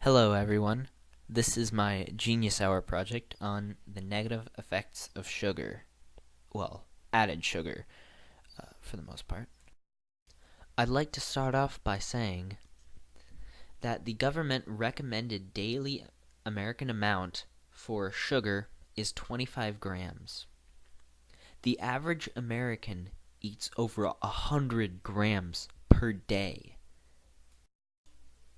Hello, everyone. This is my Genius Hour project on the negative effects of sugar. Well, added sugar, for the most part. I'd like to start off by saying that the government recommended daily American amount for sugar is 25 grams. The average American eats over 100 grams per day.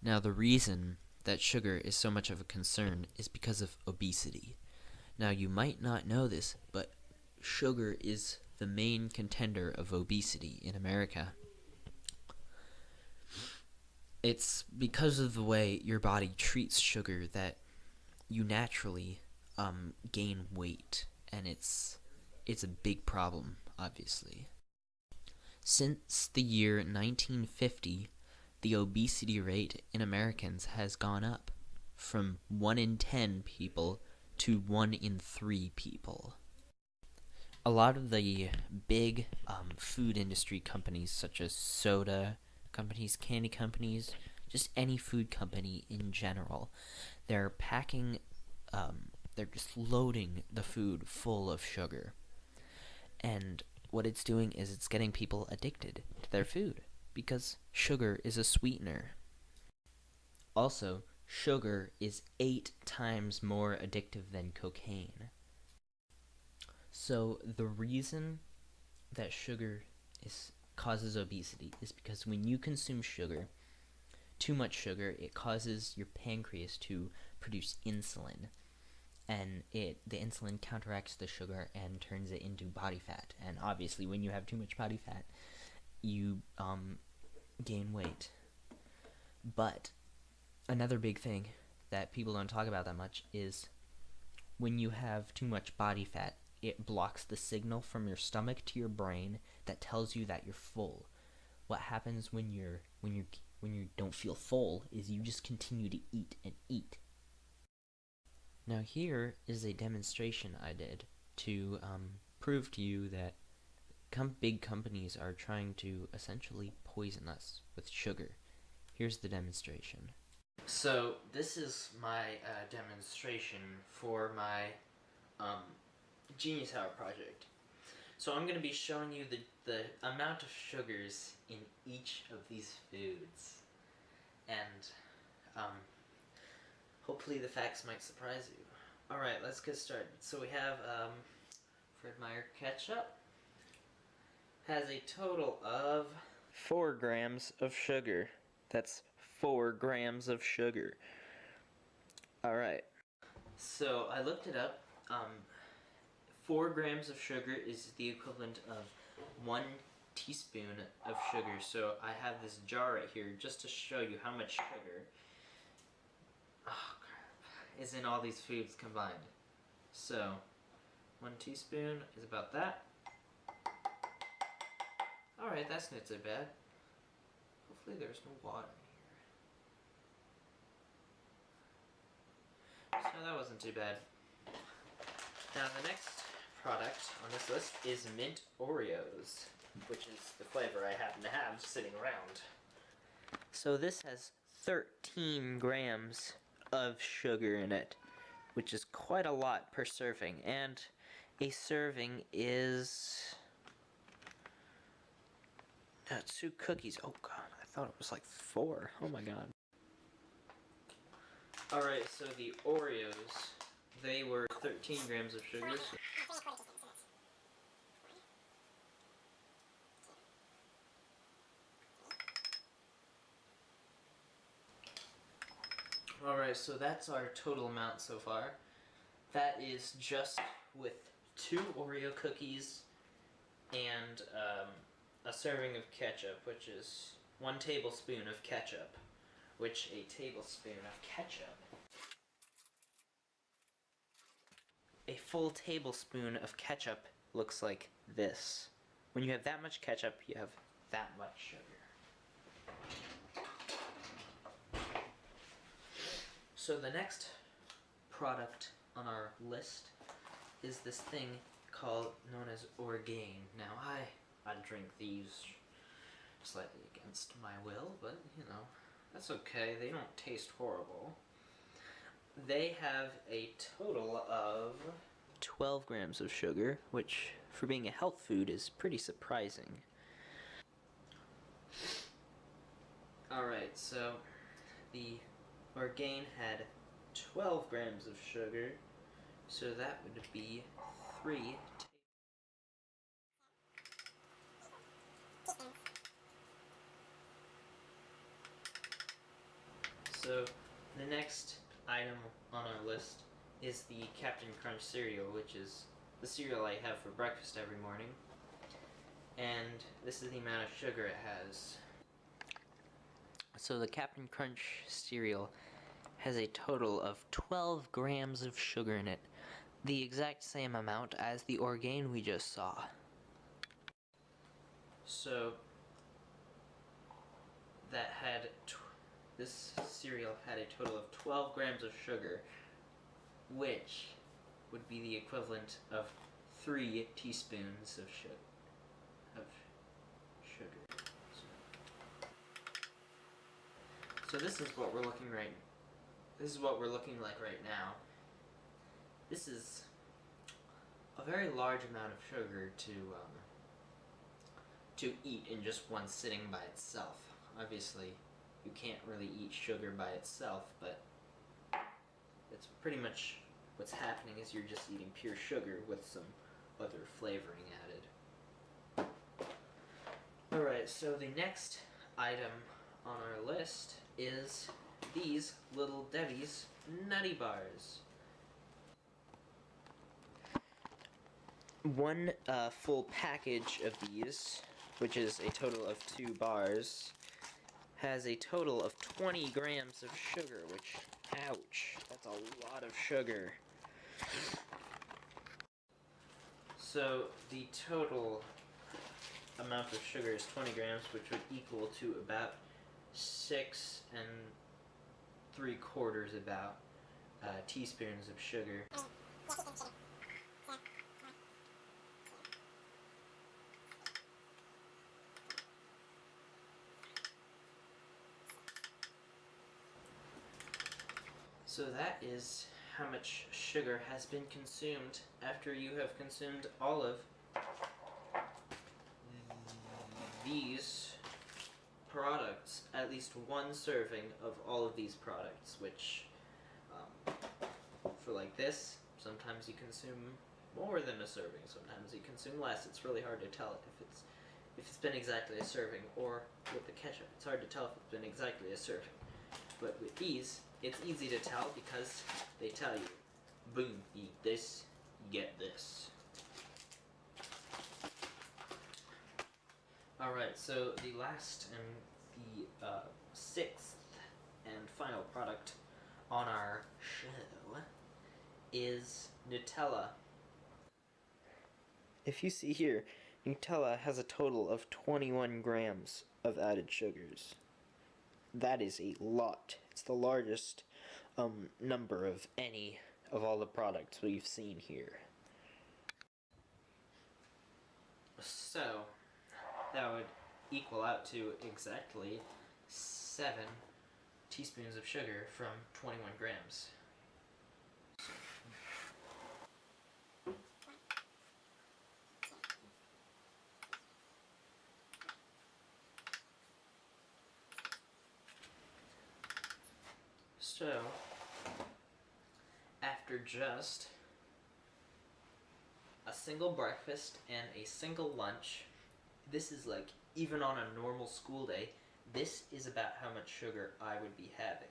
Now, the reason that sugar is so much of a concern is because of obesity. Now, you might not know this, but sugar is the main contender of obesity in America. It's because of the way your body treats sugar that you naturally gain weight, and it's a big problem, obviously. Since the year 1950, the obesity rate in Americans has gone up from 1 in 10 people to 1 in 3 people. A lot of the big food industry companies, such as soda companies, candy companies, just any food company in general, they're just loading the food full of sugar. And what it's doing is it's getting people addicted to their food because sugar is a sweetener. Also, sugar is 8 times more addictive than cocaine. So the reason that sugar causes obesity is because when you consume sugar, too much sugar, it causes your pancreas to produce insulin, and the insulin counteracts the sugar and turns it into body fat. And obviously, when you have too much body fat, you gain weight. But another big thing that people don't talk about that much is when you have too much body fat, it blocks the signal from your stomach to your brain that tells you that you're full. What happens when you don't feel full is you just continue to eat and eat. Now here is a demonstration I did to prove to you that big companies are trying to essentially poison us with sugar. Here's the demonstration. So this is my demonstration for my Genius Hour project. So I'm going to be showing you the amount of sugars in each of these foods. And hopefully the facts might surprise you. Alright, let's get started. So we have Fred Meyer ketchup. Has a total of 4 grams of sugar. That's 4 grams of sugar. Alright. So I looked it up. 4 grams of sugar is the equivalent of 1 teaspoon of sugar. So I have this jar right here just to show you how much sugar is in all these foods combined. So 1 teaspoon is about that. Alright, that's not so bad. Hopefully there's no water in here. So that wasn't too bad. Now the next product on this list is Mint Oreos, which is the flavor I happen to have sitting around. So this has 13 grams of sugar in it, which is quite a lot per serving, and a serving is 2 cookies. Oh god, I thought it was like 4. Oh my god. Alright, so the Oreos, they were 13 grams of sugar. Alright, so that's our total amount so far. That is just with 2 Oreo cookies and a serving of ketchup, which is 1 tablespoon of ketchup. Which a tablespoon of ketchup. A full tablespoon of ketchup looks like this. When you have that much ketchup, you have that much sugar. So the next product on our list is this thing known as Orgain. Now I drink these slightly against my will, but you know, that's okay. They don't taste horrible. they have a total of 12 grams of sugar, which for being a health food is pretty surprising. Alright, so the Orgain had 12 grams of sugar, so that would be 3 So the next item on our list is the Captain Crunch cereal, which is the cereal I have for breakfast every morning. And this is the amount of sugar it has. So the Captain Crunch cereal has a total of 12 grams of sugar in it, the exact same amount as the Orgain we just saw. So that had this cereal had a total of 12 grams of sugar, which would be the equivalent of 3 teaspoons of sugar. So this is what we're looking right. This is what we're looking like right now. This is a very large amount of sugar to eat in just one sitting by itself. Obviously, you can't really eat sugar by itself, but it's pretty much what's happening is you're just eating pure sugar with some other flavoring added. Alright, so the next item on our list is these Little Debbie's Nutty Bars. One full package of these, which is a total of 2 bars, has a total of 20 grams of sugar, which, ouch, that's a lot of sugar. So the total amount of sugar is 20 grams, which would equal to about 6 3/4 about teaspoons of sugar. So that is how much sugar has been consumed after you have consumed all of these products, at least one serving of all of these products, which for like this, sometimes you consume more than a serving, sometimes you consume less. It's really hard to tell if it's been exactly a serving, or with the ketchup, it's hard to tell if it's been exactly a serving. But with these, it's easy to tell because they tell you, boom, eat this, get this. Alright, so the last and the 6th and final product on our show is Nutella. If you see here, Nutella has a total of 21 grams of added sugars. That is a lot. It's the largest number of any of all the products we've seen here. So, that would equal out to exactly 7 teaspoons of sugar from 21 grams. So, after just a single breakfast and a single lunch, this is like, even on a normal school day, this is about how much sugar I would be having.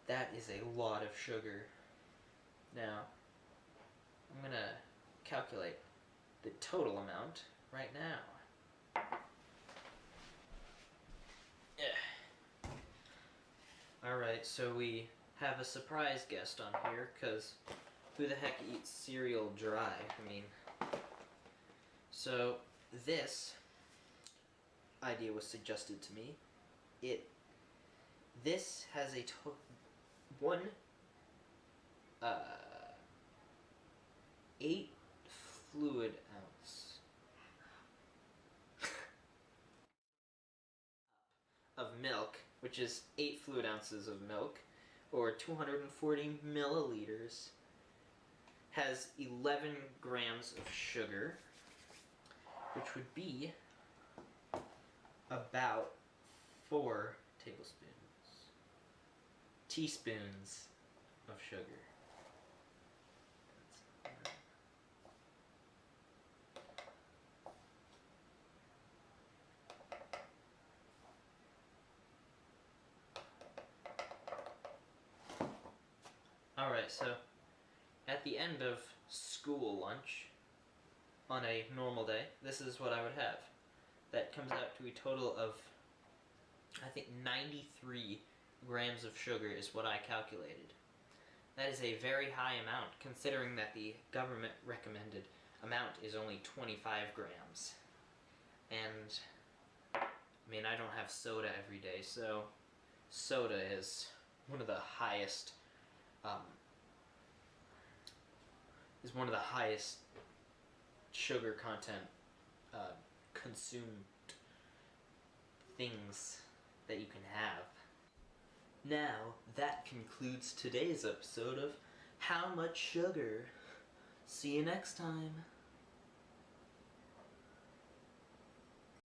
That is a lot of sugar. Now, I'm gonna calculate the total amount right now. Alright, so we have a surprise guest on here, because who the heck eats cereal dry? I mean, so this idea was suggested to me. This has a one 8 fluid ounce of milk, which is 8 fluid ounces of milk, or 240 milliliters, has 11 grams of sugar, which would be about 4 teaspoons of sugar. Alright, so at the end of school lunch, on a normal day, this is what I would have. That comes out to a total of, I think, 93 grams of sugar is what I calculated. That is a very high amount, considering that the government recommended amount is only 25 grams. And, I mean, I don't have soda every day, so soda is one of the highest, sugar content consumed things that you can have. Now, that concludes today's episode of How Much Sugar? See you next time.